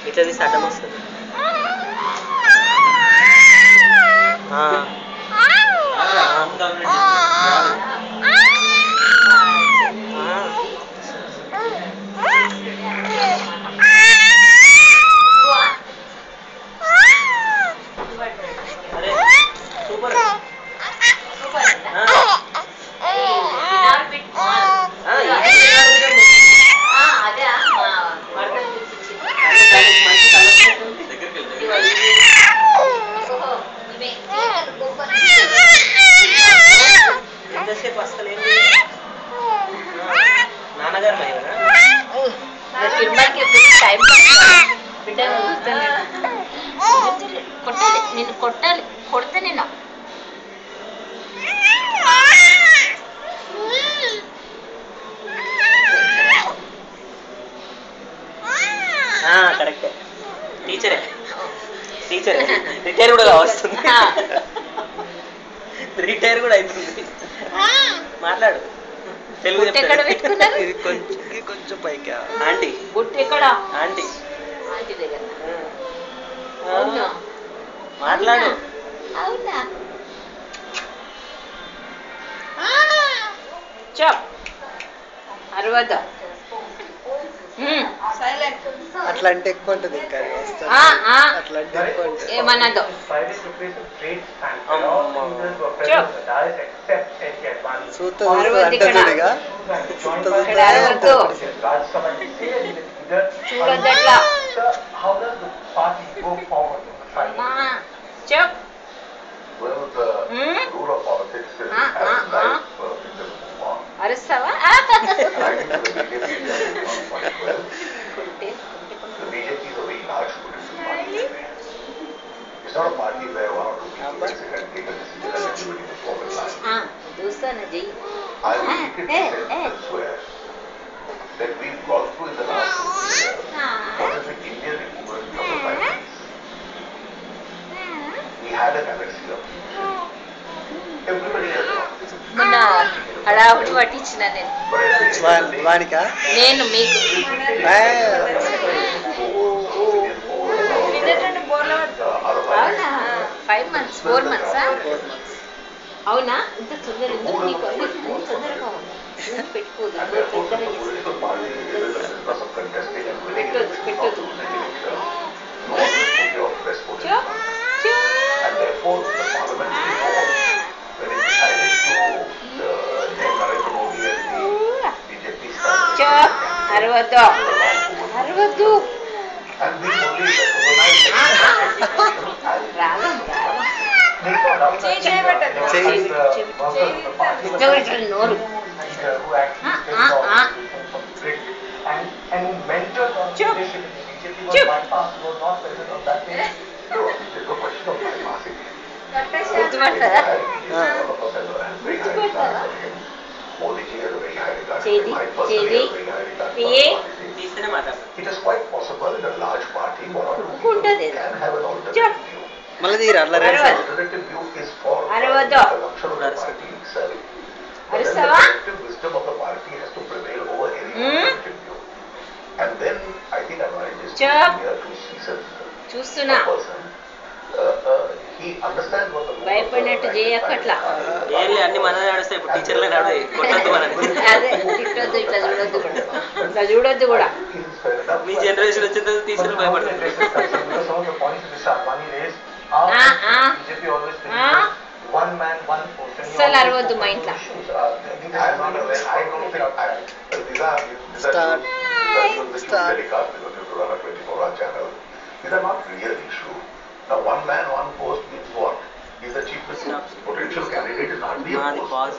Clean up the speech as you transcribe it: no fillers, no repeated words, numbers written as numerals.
ఇట్లా తీసి అడ్డం వస్తుంది. ఎంతసేపు వస్తలేదు నాన్నగారు టైం కొట్టాలి, నిన్ను కొట్టాలి, కొడితే నిన్ను కరెక్టే. టీచరే టీచరే రిటైర్ కూడా వస్తుంది. రిటైర్ కూడా అవుతుంది. మాట్లాడు తెలుగు. ఇది కొంచెం పైకి. ఆంటీ బుట్టు ఎక్కడ? ఆంటీ ఆంటీ దగ్గర. మాట్లాడు. అవునా? చెప్ అరవద్దా. అట్లా అంటే ఎక్కువ ఉంటుంది ఇంకా అట్లా అంటే ఎక్కువ ఉంటుంది. ఏమన్నదో చూడగా చూడొద్దట్లా. చెప్ అరుస్తావా? చూస్తాను చెయ్యి. మొన్న హడావుడి పట్టించిన నేను. వానికా? నేను మీకు 5 months 4 months. అవునా? ఇంత తొందర ఎందుకు నీకు? తొందరగా పెట్టుకోదు, పెట్టదు పెట్టదు. అరవద్దు అరవద్దు. రాగం నోరు. గుర్తుపడతారా? గుర్తుపడతారా? చేది చేది తీస్తేనే మాట్లాడతాను. ఉంటుంది. మళ్ళీ తీరా అట్లా అరవద్దు. అరుస్తావా? చూస్తున్నా. భయపడినట్టు చేయక్కట్లా. అన్ని మనమే నడుస్తాయి. ఇప్పుడు టీచర్లే నడుస్తాయి. కొట్టద్దు మనని. అదే తిట్టొద్దు, ఇట్లా చూడొద్దు కూడా, ఇట్లా చూడొద్దు కూడా. మీ జనరేషన్ వచ్చిన తర్వాత టీచర్లు భయపడతారు. అసలు అరవద్దు మా ఇంట్లో. These are not real issue. Now, one man, one post means what? He's the cheapest potential candidate is hardly a post.